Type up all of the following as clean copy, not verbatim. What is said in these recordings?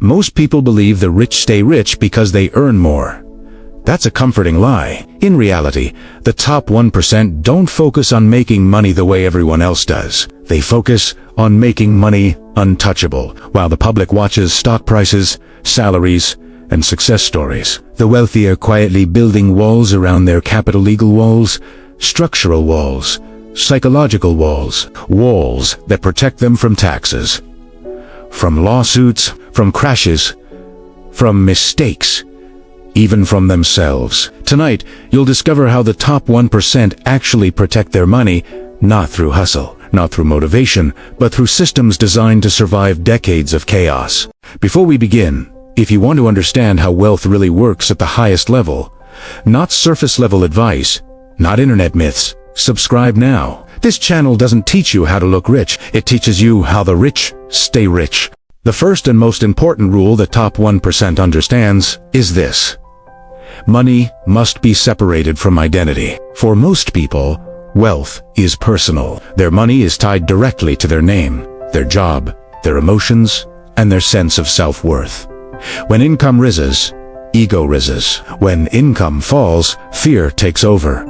Most people believe the rich stay rich because they earn more. That's a comforting lie. In reality, the top 1% don't focus on making money the way everyone else does. They focus on making money untouchable, while the public watches stock prices, salaries, and success stories. The wealthy are quietly building walls around their capital: legal walls, structural walls, psychological walls, walls that protect them from taxes, from lawsuits, from crashes, from mistakes, even from themselves. Tonight, you'll discover how the top 1% actually protect their money, not through hustle, not through motivation, but through systems designed to survive decades of chaos. Before we begin, if you want to understand how wealth really works at the highest level, not surface-level advice, not internet myths, subscribe now. This channel doesn't teach you how to look rich, it teaches you how the rich stay rich. The first and most important rule the top 1% understands is this: money must be separated from identity. For most people, wealth is personal. Their money is tied directly to their name, their job, their emotions, and their sense of self-worth. When income rises, ego rises. When income falls, fear takes over.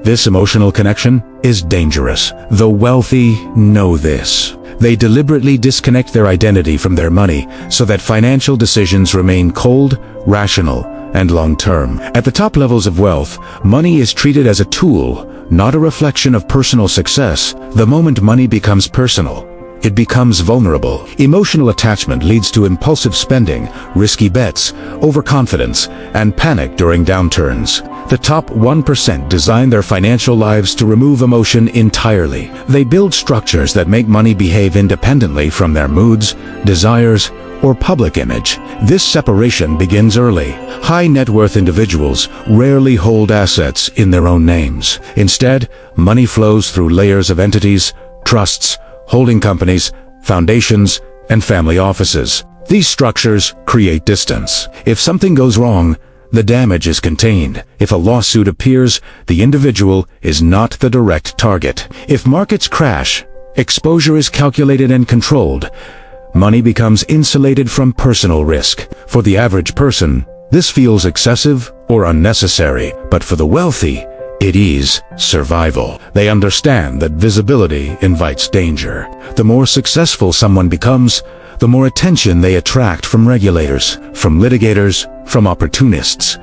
This emotional connection is dangerous. The wealthy know this. They deliberately disconnect their identity from their money so that financial decisions remain cold, rational, and long-term. At the top levels of wealth, money is treated as a tool, not a reflection of personal success. The moment money becomes personal, it becomes vulnerable. Emotional attachment leads to impulsive spending, risky bets, overconfidence, and panic during downturns. The top 1% design their financial lives to remove emotion entirely. They build structures that make money behave independently from their moods, desires, or public image. This separation begins early. High net worth individuals rarely hold assets in their own names. Instead, money flows through layers of entities, trusts, holding companies, foundations, and family offices. These structures create distance. If something goes wrong, the damage is contained. If a lawsuit appears, the individual is not the direct target. If markets crash, exposure is calculated and controlled. Money becomes insulated from personal risk. For the average person, this feels excessive or unnecessary, but for the wealthy, it is survival. They understand that visibility invites danger. The more successful someone becomes, the more attention they attract from regulators, from litigators, from opportunists.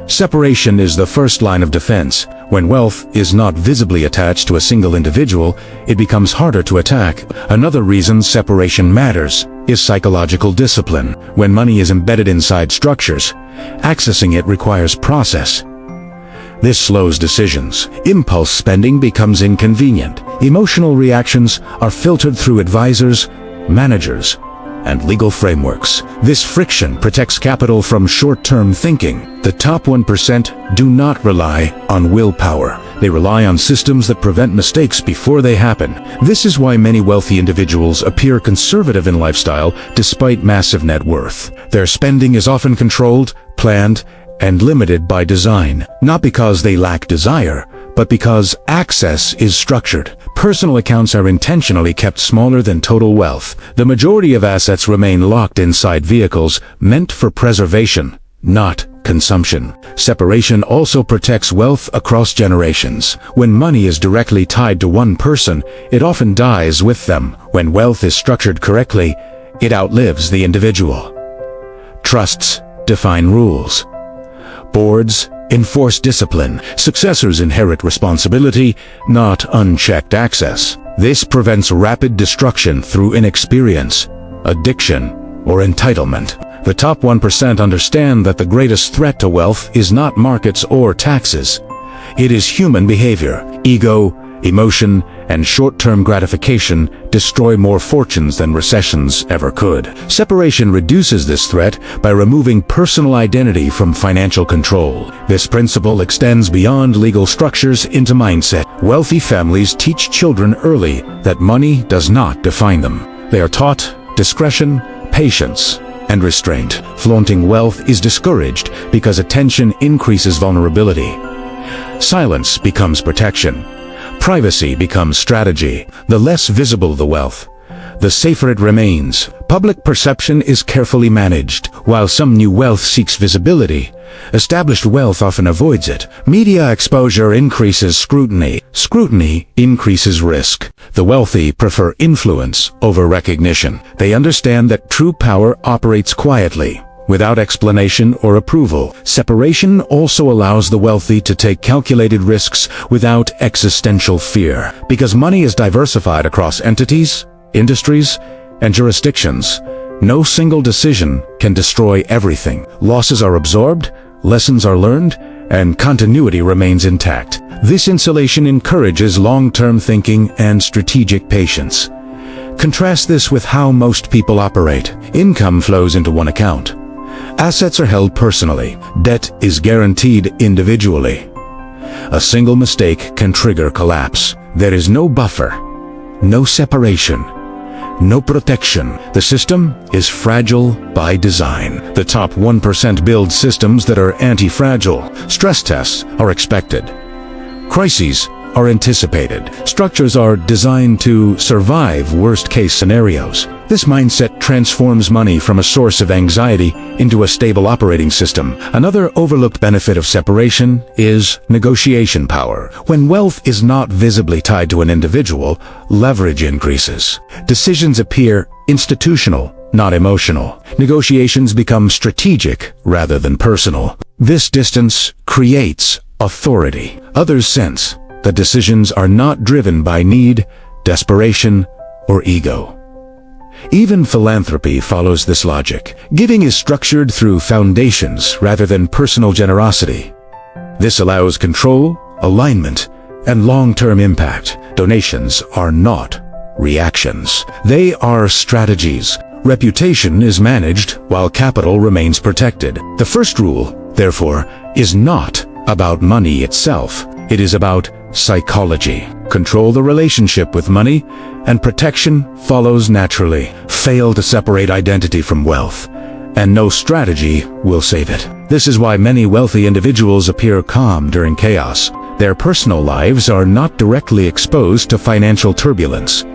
Separation is the first line of defense. When wealth is not visibly attached to a single individual, it becomes harder to attack. Another reason separation matters is psychological discipline. When money is embedded inside structures, accessing it requires process. This slows decisions. Impulse spending becomes inconvenient. Emotional reactions are filtered through advisors, managers, and legal frameworks. This friction protects capital from short-term thinking. The top 1% do not rely on willpower. They rely on systems that prevent mistakes before they happen. This is why many wealthy individuals appear conservative in lifestyle despite massive net worth. Their spending is often controlled, planned, and limited by design, not because they lack desire, but because access is structured. Personal accounts are intentionally kept smaller than total wealth. The majority of assets remain locked inside vehicles meant for preservation, not consumption. Separation also protects wealth across generations. When money is directly tied to one person, it often dies with them. When wealth is structured correctly, it outlives the individual. Trusts define rules. Boards enforce discipline. Successors inherit responsibility, not unchecked access. This prevents rapid destruction through inexperience, addiction, or entitlement. The top 1% understand that the greatest threat to wealth is not markets or taxes. It is human behavior. Ego, emotion, and short-term gratification destroy more fortunes than recessions ever could. Separation reduces this threat by removing personal identity from financial control. This principle extends beyond legal structures into mindset. Wealthy families teach children early that money does not define them. They are taught discretion, patience, and restraint. Flaunting wealth is discouraged because attention increases vulnerability. Silence becomes protection. Privacy becomes strategy. The less visible the wealth, the safer it remains. Public perception is carefully managed. While some new wealth seeks visibility, established wealth often avoids it. Media exposure increases scrutiny. Scrutiny increases risk. The wealthy prefer influence over recognition. They understand that true power operates quietly, without explanation or approval. Separation also allows the wealthy to take calculated risks without existential fear. Because money is diversified across entities, industries, and jurisdictions, no single decision can destroy everything. Losses are absorbed, lessons are learned, and continuity remains intact. This insulation encourages long-term thinking and strategic patience. Contrast this with how most people operate. Income flows into one account. Assets are held personally. Debt is guaranteed individually. A single mistake can trigger collapse. There is no buffer, no separation, no protection. The system is fragile by design. The top 1% build systems that are anti-fragile. Stress tests are expected. Crises are anticipated. Structures are designed to survive worst-case scenarios. This mindset transforms money from a source of anxiety into a stable operating system. Another overlooked benefit of separation is negotiation power. When wealth is not visibly tied to an individual, leverage increases. Decisions appear institutional, not emotional. Negotiations become strategic rather than personal. This distance creates authority. Others sense that decisions are not driven by need, desperation, or ego. Even philanthropy follows this logic. Giving is structured through foundations rather than personal generosity. This allows control, alignment, and long-term impact. Donations are not reactions. They are strategies. Reputation is managed while capital remains protected. The first rule, therefore, is not about money itself. It is about psychology. Control the relationship with money, and protection follows naturally. Fail to separate identity from wealth, and no strategy will save it. This is why many wealthy individuals appear calm during chaos. Their personal lives are not directly exposed to financial turbulence.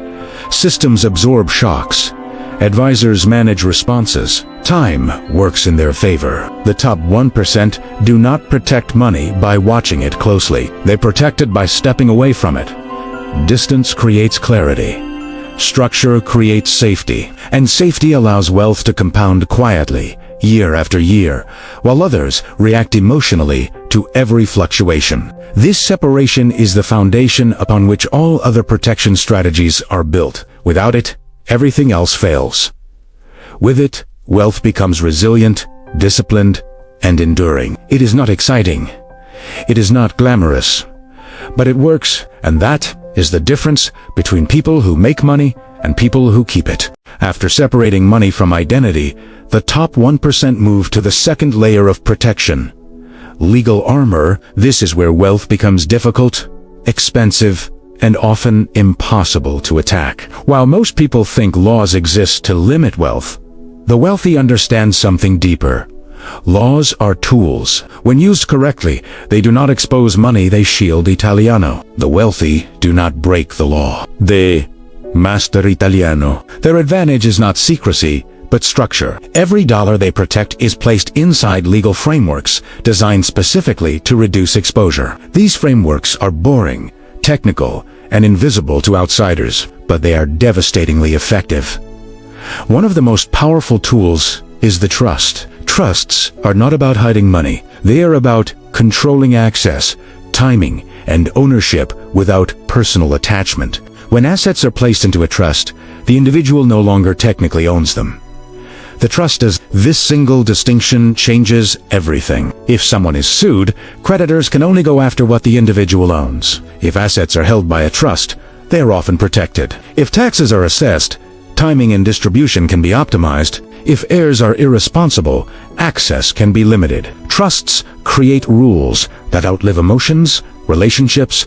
Systems absorb shocks. Advisors manage responses. Time works in their favor. The top 1% do not protect money by watching it closely. They protect it by stepping away from it. Distance creates clarity. Structure creates safety. And safety allows wealth to compound quietly, year after year, while others react emotionally to every fluctuation. This separation is the foundation upon which all other protection strategies are built. Without it, everything else fails. With it, wealth becomes resilient, disciplined, and enduring. It is not exciting. It is not glamorous. But it works, and that is the difference between people who make money and people who keep it. After separating money from identity, the top 1% move to the second layer of protection. Legal armor. This is where wealth becomes difficult, expensive, and often impossible to attack. While most people think laws exist to limit wealth, the wealthy understand something deeper. Laws are tools. When used correctly, they do not expose money, they shield Italiano. The wealthy do not break the law. They master Italiano. Their advantage is not secrecy, but structure. Every dollar they protect is placed inside legal frameworks designed specifically to reduce exposure. These frameworks are boring, technical, and invisible to outsiders, but they are devastatingly effective. One of the most powerful tools is the trust. Trusts are not about hiding money. They are about controlling access, timing, and ownership without personal attachment. When assets are placed into a trust, the individual no longer technically owns them. The trust does. This single distinction changes everything. If someone is sued, creditors can only go after what the individual owns. If assets are held by a trust, they are often protected. If taxes are assessed, timing and distribution can be optimized. If heirs are irresponsible, access can be limited. Trusts create rules that outlive emotions, relationships,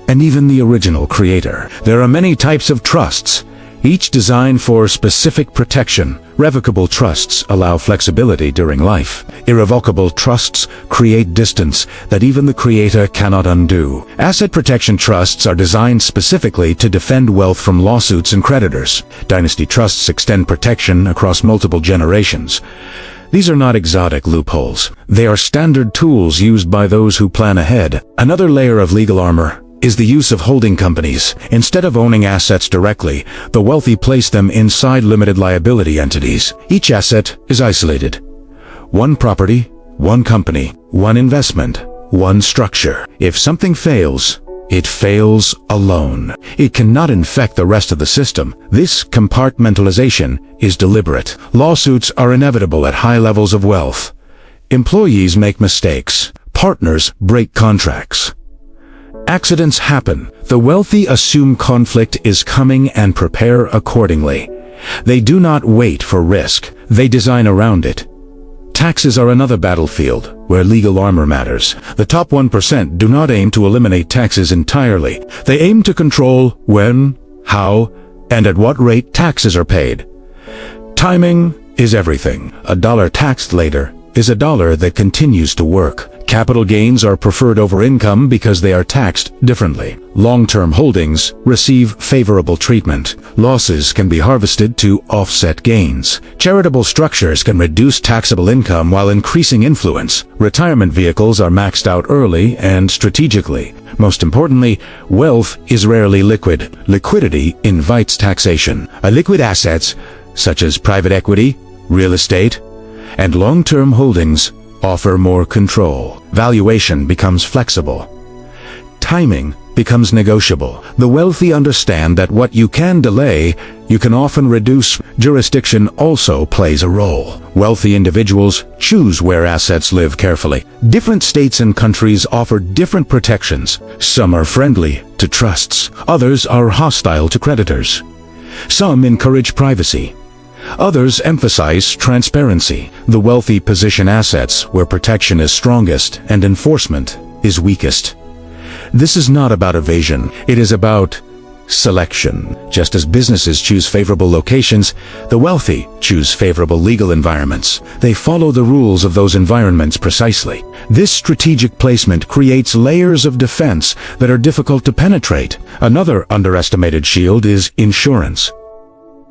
and even the original creator. There are many types of trusts. each designed for specific protection. Revocable trusts allow flexibility during life. Irrevocable trusts create distance that even the creator cannot undo. Asset protection trusts are designed specifically to defend wealth from lawsuits and creditors. Dynasty trusts extend protection across multiple generations. These are not exotic loopholes. They are standard tools used by those who plan ahead. Another layer of legal armor is the use of holding companies. Instead of owning assets directly, the wealthy place them inside limited liability entities. Each asset is isolated. One property, one company, one investment, one structure. If something fails, it fails alone. It cannot infect the rest of the system. This compartmentalization is deliberate. Lawsuits are inevitable at high levels of wealth. Employees make mistakes. Partners break contracts. Accidents happen. The wealthy assume conflict is coming and prepare accordingly. They do not wait for risk. They design around it. Taxes are another battlefield where legal armor matters. The top 1% do not aim to eliminate taxes entirely. They aim to control when, how, and at what rate taxes are paid. Timing is everything. A dollar taxed later is a dollar that continues to work. Capital gains are preferred over income because they are taxed differently. Long-term holdings receive favorable treatment. Losses can be harvested to offset gains. Charitable structures can reduce taxable income while increasing influence. Retirement vehicles are maxed out early and strategically. Most importantly, wealth is rarely liquid. Liquidity invites taxation. Illiquid assets, such as private equity, real estate, and long-term holdings, offer more control. Valuation becomes flexible. Timing becomes negotiable. The wealthy understand that what you can delay, you can often reduce. Jurisdiction also plays a role. Wealthy individuals choose where assets live carefully. Different states and countries offer different protections. Some are friendly to trusts. Others are hostile to creditors. Some encourage privacy. Others emphasize transparency. The wealthy position assets where protection is strongest and enforcement is weakest. This is not about evasion. It is about selection. Just as businesses choose favorable locations, the wealthy choose favorable legal environments. They follow the rules of those environments precisely. This strategic placement creates layers of defense that are difficult to penetrate. Another underestimated shield is insurance.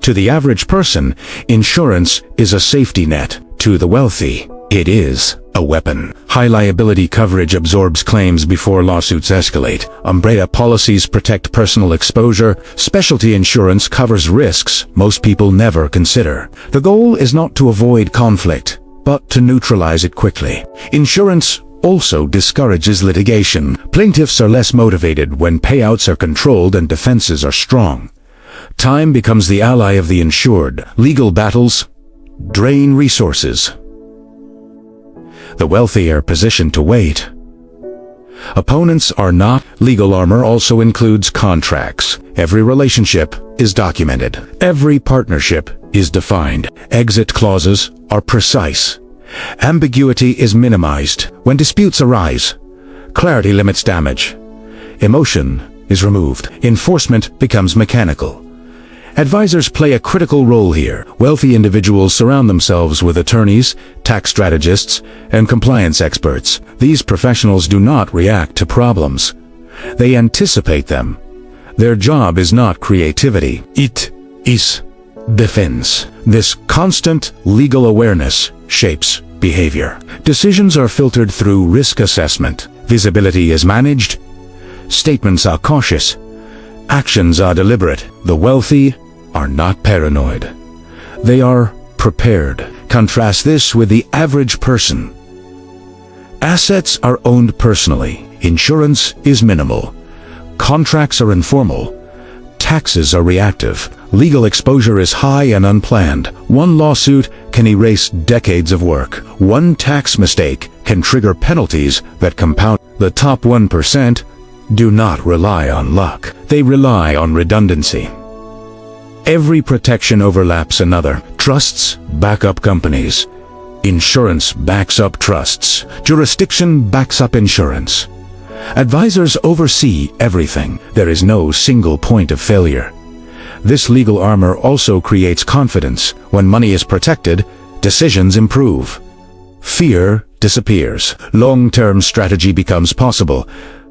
To the average person, insurance is a safety net. To the wealthy, it is a weapon. High liability coverage absorbs claims before lawsuits escalate. Umbrella policies protect personal exposure. Specialty insurance covers risks most people never consider. The goal is not to avoid conflict, but to neutralize it quickly. Insurance also discourages litigation. Plaintiffs are less motivated when payouts are controlled and defenses are strong. Time becomes the ally of the insured. Legal battles drain resources. The wealthy are positioned to wait. Opponents are not. Legal armor also includes contracts. Every relationship is documented. Every partnership is defined. Exit clauses are precise. Ambiguity is minimized. When disputes arise, clarity limits damage. Emotion is removed. Enforcement becomes mechanical. Advisors play a critical role here. Wealthy individuals surround themselves with attorneys, tax strategists, and compliance experts. These professionals do not react to problems. They anticipate them. Their job is not creativity. It is defense. This constant legal awareness shapes behavior. Decisions are filtered through risk assessment. Visibility is managed. Statements are cautious. Actions are deliberate. The wealthy are not paranoid. They are prepared. Contrast this with the average person. Assets are owned personally. Insurance is minimal. Contracts are informal. Taxes are reactive. Legal exposure is high and unplanned. One lawsuit can erase decades of work. One tax mistake can trigger penalties that compound. The top 1% do not rely on luck. They rely on redundancy. Every protection overlaps another. Trusts back up companies. Insurance backs up trusts. Jurisdiction backs up insurance. Advisors oversee everything. There is no single point of failure. This legal armor also creates confidence. When money is protected, decisions improve. Fear disappears. Long-term strategy becomes possible.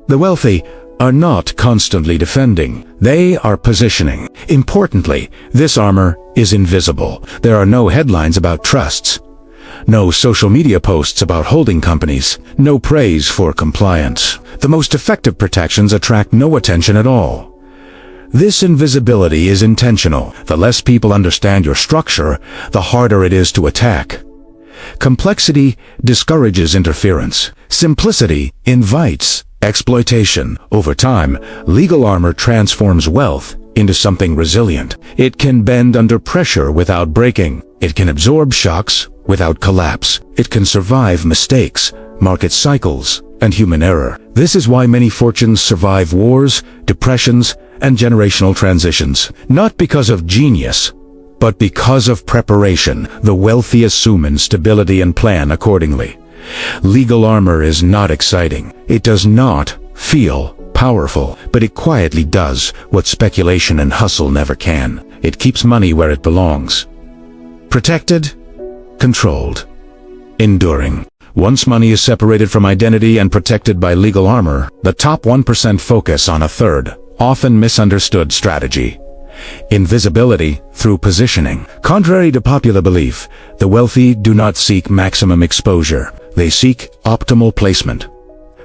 The wealthy are not constantly defending. They are positioning. Importantly, this armor is invisible. There are no headlines about trusts, no social media posts about holding companies, no praise for compliance. The most effective protections attract no attention at all. This invisibility is intentional. The less people understand your structure, the harder it is to attack. Complexity discourages interference. Simplicity invites exploitation. Over time, legal armor transforms wealth into something resilient. It can bend under pressure without breaking. It can absorb shocks without collapse. It can survive mistakes, market cycles, and human error. This is why many fortunes survive wars, depressions, and generational transitions. Not because of genius, but because of preparation. The wealthy assume instability and plan accordingly. Legal armor is not exciting. It does not feel powerful, but it quietly does what speculation and hustle never can. It keeps money where it belongs. Protected, controlled, enduring. Once money is separated from identity and protected by legal armor, the top 1% focus on a third, often misunderstood strategy: invisibility through positioning. Contrary to popular belief, the wealthy do not seek maximum exposure. They seek optimal placement.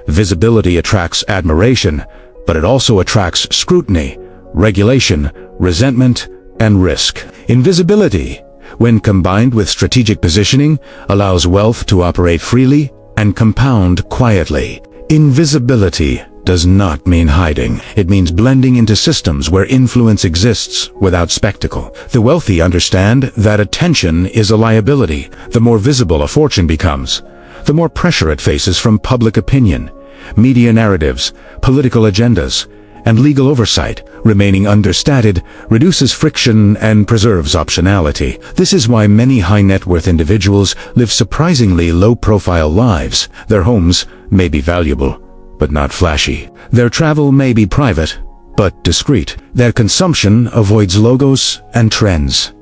Visibility attracts admiration, but it also attracts scrutiny, regulation, resentment, and risk. Invisibility, when combined with strategic positioning, allows wealth to operate freely and compound quietly. Invisibility does not mean hiding. It means blending into systems where influence exists without spectacle. The wealthy understand that attention is a liability. The more visible a fortune becomes, the more pressure it faces from public opinion, media narratives, political agendas, and legal oversight. Remaining understated reduces friction and preserves optionality. This is why many high-net-worth individuals live surprisingly low-profile lives. Their homes may be valuable, but not flashy. Their travel may be private, but discreet. Their consumption avoids logos and trends.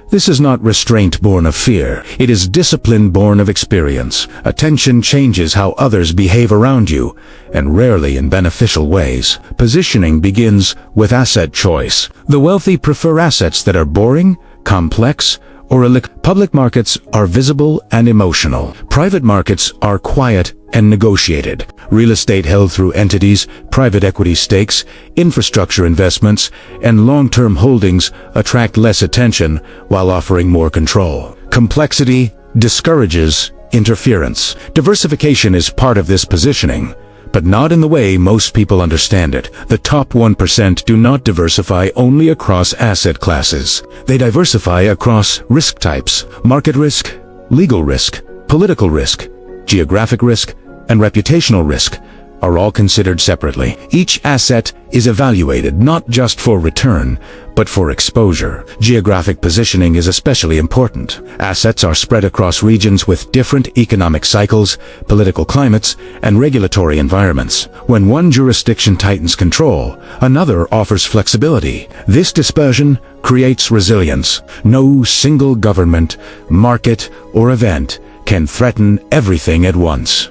This is not restraint born of fear. It is discipline born of experience. Attention changes how others behave around you, and rarely in beneficial ways. Positioning begins with asset choice. The wealthy prefer assets that are boring, complex, or illiquid. Public markets are visible and emotional. Private markets are quiet and negotiated. Real estate held through entities, private equity stakes, infrastructure investments, and long-term holdings attract less attention while offering more control. Complexity discourages interference. Diversification is part of this positioning, but not in the way most people understand it. The top 1% do not diversify only across asset classes. They diversify across risk types: market risk, legal risk, political risk, geographic risk, and reputational risk are all considered separately. Each asset is evaluated not just for return, but for exposure. Geographic positioning is especially important. Assets are spread across regions with different economic cycles, political climates, and regulatory environments. When one jurisdiction tightens control, another offers flexibility. This dispersion creates resilience. No single government, market, or event can threaten everything at once.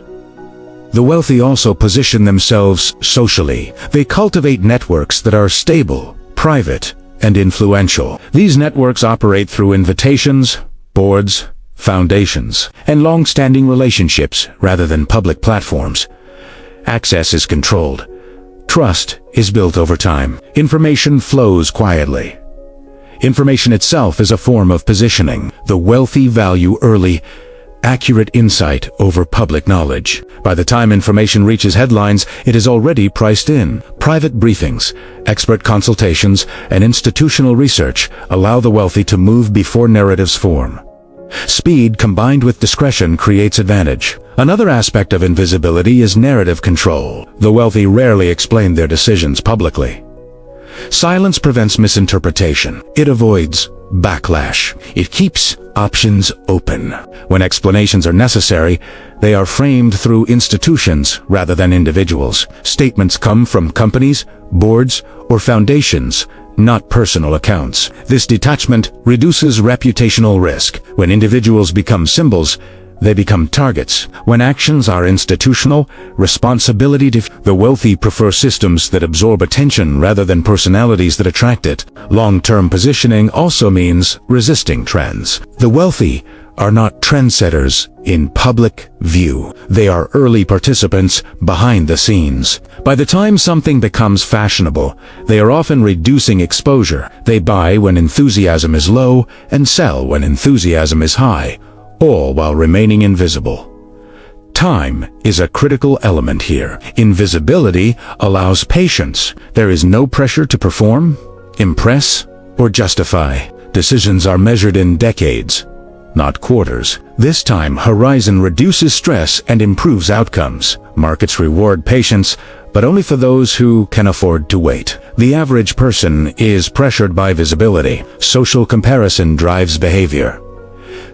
The wealthy also position themselves socially. They cultivate networks that are stable, private, and influential. These networks operate through invitations, boards, foundations, and long-standing relationships rather than public platforms. Access is controlled. Trust is built over time. Information flows quietly. Information itself is a form of positioning. The wealthy value early, accurate insight over public knowledge. By the time information reaches headlines, it is already priced in. Private briefings, expert consultations, and institutional research allow the wealthy to move before narratives form. Speed combined with discretion creates advantage. Another aspect of invisibility is narrative control. The wealthy rarely explain their decisions publicly. Silence prevents misinterpretation. It avoids backlash. It keeps options open. When explanations are necessary, they are framed through institutions rather than individuals. Statements come from companies, boards, or foundations, not personal accounts. This detachment reduces reputational risk. When individuals become symbols, they become targets. When actions are institutional, responsibility the wealthy prefer systems that absorb attention rather than personalities that attract it. Long-term positioning also means resisting trends. The wealthy are not trendsetters in public view. They are early participants behind the scenes. By the time something becomes fashionable, they are often reducing exposure. They buy when enthusiasm is low and sell when enthusiasm is high, all while remaining invisible. Time is a critical element here. Invisibility allows patience. There is no pressure to perform, impress, or justify. Decisions are measured in decades, not quarters. This time horizon reduces stress and improves outcomes. Markets reward patience, but only for those who can afford to wait. The average person is pressured by visibility. Social comparison drives behavior.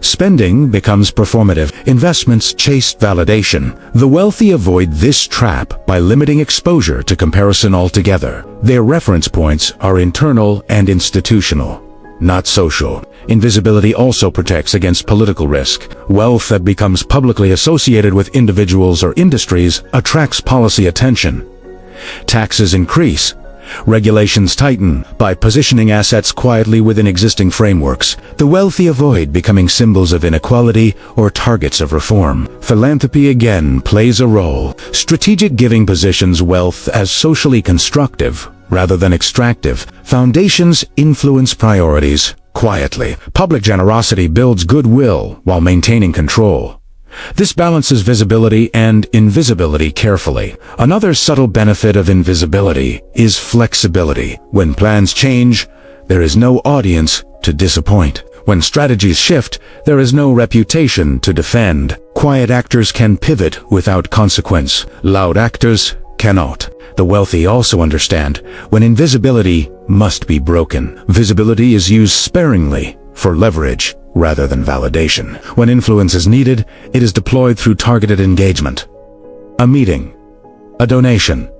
Spending becomes performative. Investments chase validation. The wealthy avoid this trap by limiting exposure to comparison altogether. Their reference points are internal and institutional, not social. Invisibility also protects against political risk. Wealth that becomes publicly associated with individuals or industries attracts policy attention. Taxes increase. Regulations tighten. By positioning assets quietly within existing frameworks, the wealthy avoid becoming symbols of inequality or targets of reform. Philanthropy again plays a role. Strategic giving positions wealth as socially constructive rather than extractive. Foundations influence priorities quietly. Public generosity builds goodwill while maintaining control. This balances visibility and invisibility carefully. Another subtle benefit of invisibility is flexibility. When plans change, there is no audience to disappoint. When strategies shift, there is no reputation to defend. Quiet actors can pivot without consequence. Loud actors cannot. The wealthy also understand when invisibility must be broken. Visibility is used sparingly for leverage rather than validation. When influence is needed, it is deployed through targeted engagement. A meeting, a donation,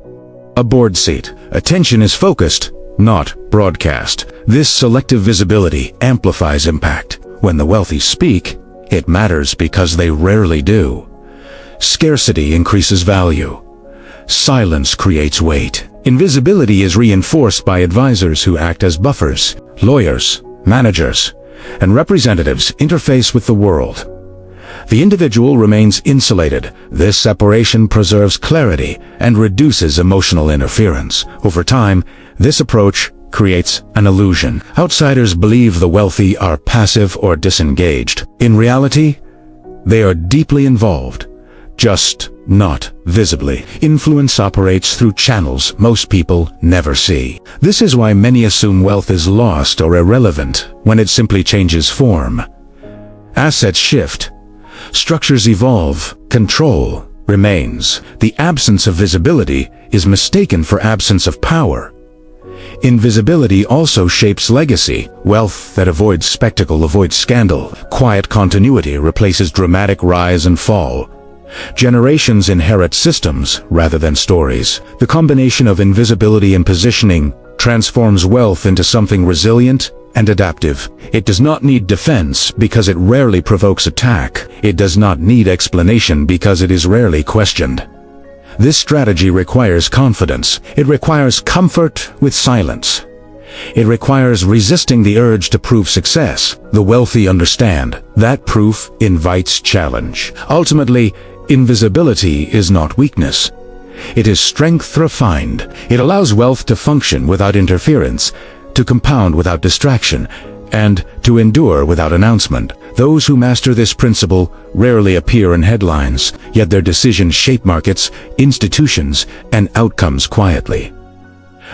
a board seat. Attention is focused, not broadcast. This selective visibility amplifies impact. When the wealthy speak, it matters because they rarely do. Scarcity increases value. Silence creates weight. Invisibility is reinforced by advisors who act as buffers. Lawyers, managers, and representatives interface with the world. The individual remains insulated. This separation preserves clarity and reduces emotional interference. Over time, this approach creates an illusion. Outsiders believe the wealthy are passive or disengaged. In reality, they are deeply involved, just not visibly. Influence operates through channels most people never see. This is why many assume wealth is lost or irrelevant when it simply changes form. Assets shift, structures evolve, control remains. The absence of visibility is mistaken for absence of power. Invisibility also shapes legacy. Wealth that avoids spectacle avoids scandal. Quiet continuity replaces dramatic rise and fall. Generations inherit systems rather than stories. The combination of invisibility and positioning transforms wealth into something resilient and adaptive. It does not need defense because it rarely provokes attack. It does not need explanation because it is rarely questioned. This strategy requires confidence. It requires comfort with silence. It requires resisting the urge to prove success. The wealthy understand that proof invites challenge. Ultimately, invisibility is not weakness. It is strength refined. It allows wealth to function without interference, to compound without distraction, and to endure without announcement. Those who master this principle rarely appear in headlines, yet their decisions shape markets, institutions, and outcomes quietly.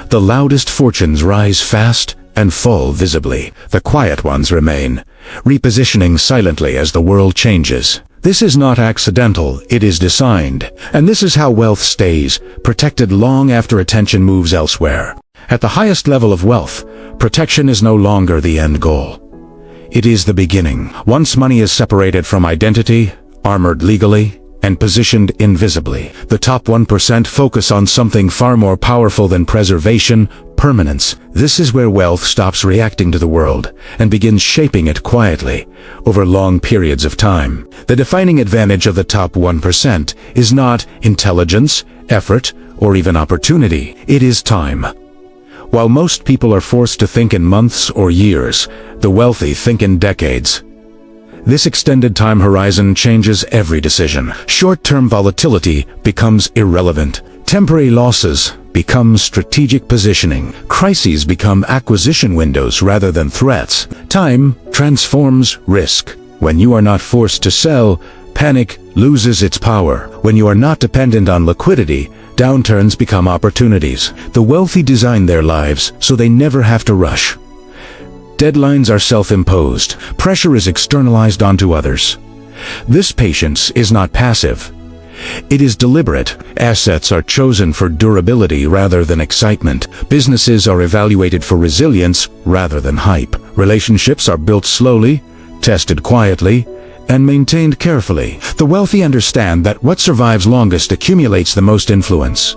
The loudest fortunes rise fast and fall visibly. The quiet ones remain, repositioning silently as the world changes. This is not accidental, it is designed. And this is how wealth stays, protected long after attention moves elsewhere. At the highest level of wealth, protection is no longer the end goal. It is the beginning. Once money is separated from identity, armored legally, and positioned invisibly. The top 1% focus on something far more powerful than preservation: permanence. This is where wealth stops reacting to the world and begins shaping it quietly over long periods of time. The defining advantage of the top 1% is not intelligence, effort, or even opportunity. It is time. While most people are forced to think in months or years, the wealthy think in decades. This extended time horizon changes every decision. Short-term volatility becomes irrelevant. Temporary losses become strategic positioning. Crises become acquisition windows rather than threats. Time transforms risk. When you are not forced to sell, panic loses its power. When you are not dependent on liquidity, downturns become opportunities. The wealthy design their lives so they never have to rush. Deadlines are self-imposed. Pressure is externalized onto others. This patience is not passive. It is deliberate. Assets are chosen for durability rather than excitement. Businesses are evaluated for resilience rather than hype. Relationships are built slowly, tested quietly, and maintained carefully. The wealthy understand that what survives longest accumulates the most influence.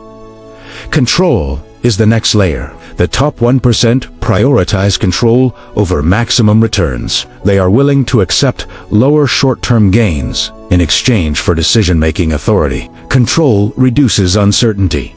Control is the next layer. The top 1% prioritize control over maximum returns. They are willing to accept lower short-term gains in exchange for decision-making authority. Control reduces uncertainty.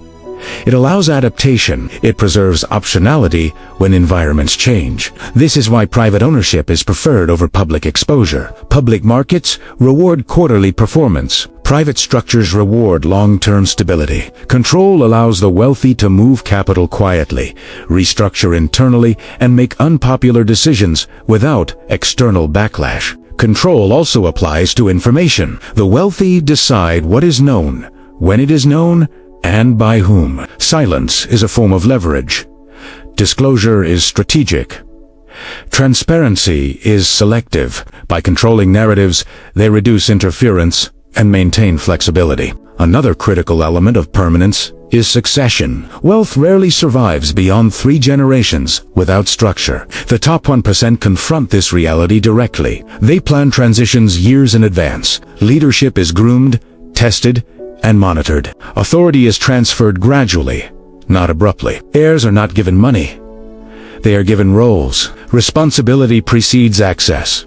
It allows adaptation. It preserves optionality when environments change. This is why private ownership is preferred over public exposure. Public markets reward quarterly performance. Private structures reward long-term stability. Control allows the wealthy to move capital quietly, restructure internally, and make unpopular decisions without external backlash. Control also applies to information. The wealthy decide what is known, when it is known, and by whom. Silence is a form of leverage. Disclosure is strategic. Transparency is selective. By controlling narratives, they reduce interference and maintain flexibility. Another critical element of permanence is succession. Wealth rarely survives beyond 3 generations without structure. The top 1% confront this reality directly. They plan transitions years in advance. Leadership is groomed, tested, and monitored. Authority is transferred gradually, not abruptly. Heirs are not given money. They are given roles. Responsibility precedes access.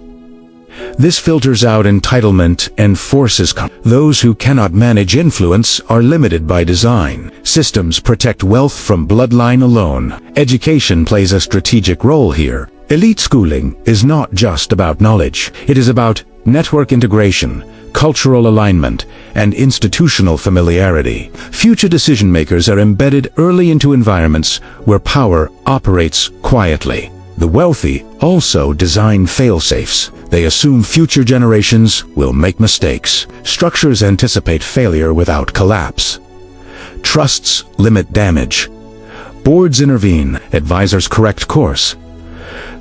This filters out entitlement and forces those who cannot manage influence are limited by design. Systems protect wealth from bloodline alone. Education plays a strategic role here. Elite schooling is not just about knowledge. It is about network integration, cultural alignment, and institutional familiarity. Future decision-makers are embedded early into environments where power operates quietly. The wealthy also design fail-safes. They assume future generations will make mistakes. Structures anticipate failure without collapse. Trusts limit damage. Boards intervene. Advisors correct course.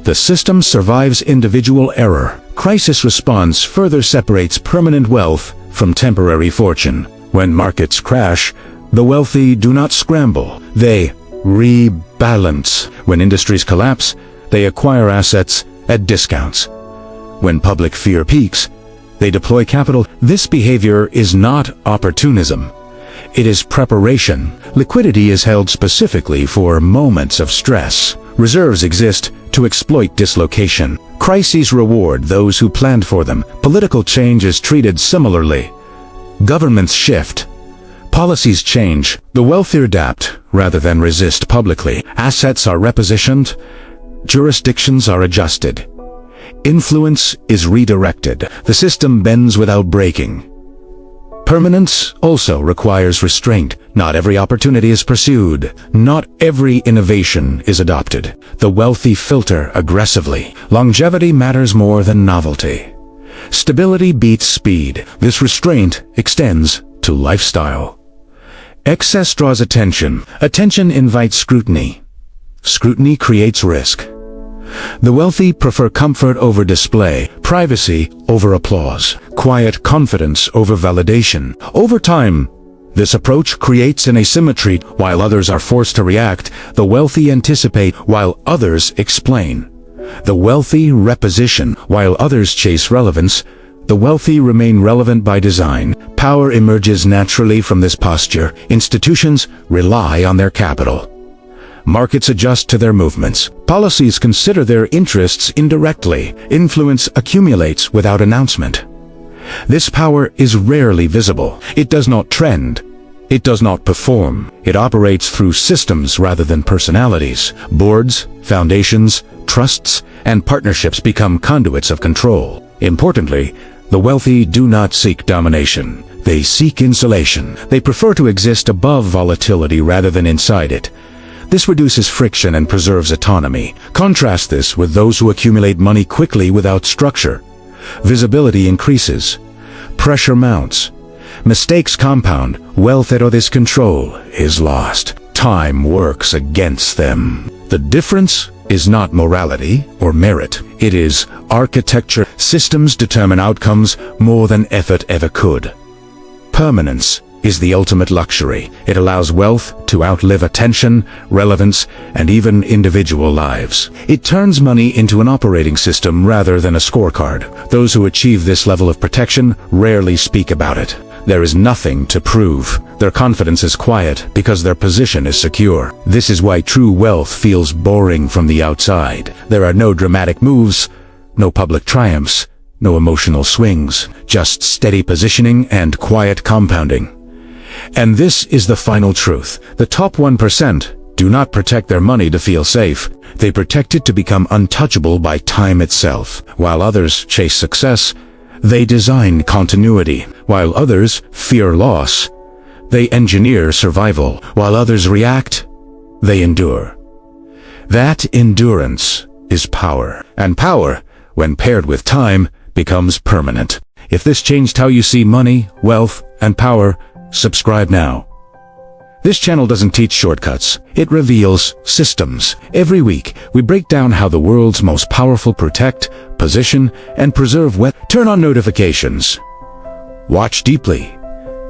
The system survives individual error. Crisis response further separates permanent wealth from temporary fortune. When markets crash, the wealthy do not scramble. They rebalance. When industries collapse, they acquire assets at discounts. When public fear peaks, they deploy capital. This behavior is not opportunism. It is preparation. Liquidity is held specifically for moments of stress. Reserves exist to exploit dislocation. Crises reward those who planned for them. Political change is treated similarly. Governments shift. Policies change. The wealthy adapt rather than resist publicly. Assets are repositioned. Jurisdictions are adjusted. Influence is redirected. The system bends without breaking. Permanence also requires restraint. Not every opportunity is pursued. Not every innovation is adopted. The wealthy filter aggressively. Longevity matters more than novelty. Stability beats speed. This restraint extends to lifestyle. Excess draws attention. Attention invites scrutiny. Scrutiny creates risk. The wealthy prefer comfort over display, privacy over applause, quiet confidence over validation. Over time, this approach creates an asymmetry. While others are forced to react, the wealthy anticipate while others explain. The wealthy reposition while others chase relevance. The wealthy remain relevant by design. Power emerges naturally from this posture. Institutions rely on their capital. Markets adjust to their movements. Policies consider their interests indirectly. Influence accumulates without announcement. This power is rarely visible. It does not trend. It does not perform. It operates through systems rather than personalities. Boards, foundations, trusts, and partnerships become conduits of control. Importantly, the wealthy do not seek domination. They seek insulation. They prefer to exist above volatility rather than inside it. This reduces friction and preserves autonomy. Contrast this with those who accumulate money quickly without structure. Visibility increases. Pressure mounts. Mistakes compound. Wealth out of this control is lost. Time works against them. The difference is not morality or merit. It is architecture. Systems determine outcomes more than effort ever could. Permanence is the ultimate luxury. It allows wealth to outlive attention, relevance, and even individual lives. It turns money into an operating system rather than a scorecard. Those who achieve this level of protection rarely speak about it. There is nothing to prove. Their confidence is quiet because their position is secure. This is why true wealth feels boring from the outside. There are no dramatic moves, no public triumphs, no emotional swings, just steady positioning and quiet compounding. And this is the final truth. The top 1% do not protect their money to feel safe. They protect it to become untouchable by time itself. While others chase success, they design continuity. While others fear loss, they engineer survival. While others react, they endure. That endurance is power. And power, when paired with time, becomes permanent. If this changed how you see money, wealth, and power, subscribe now. This channel doesn't teach shortcuts. It reveals systems. Every week, we break down how the world's most powerful protect, position, and preserve wealth. Turn on notifications. Watch deeply.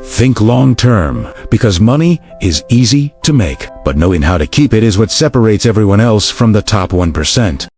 Think long-term, because money is easy to make, but knowing how to keep it is what separates everyone else from the top 1%.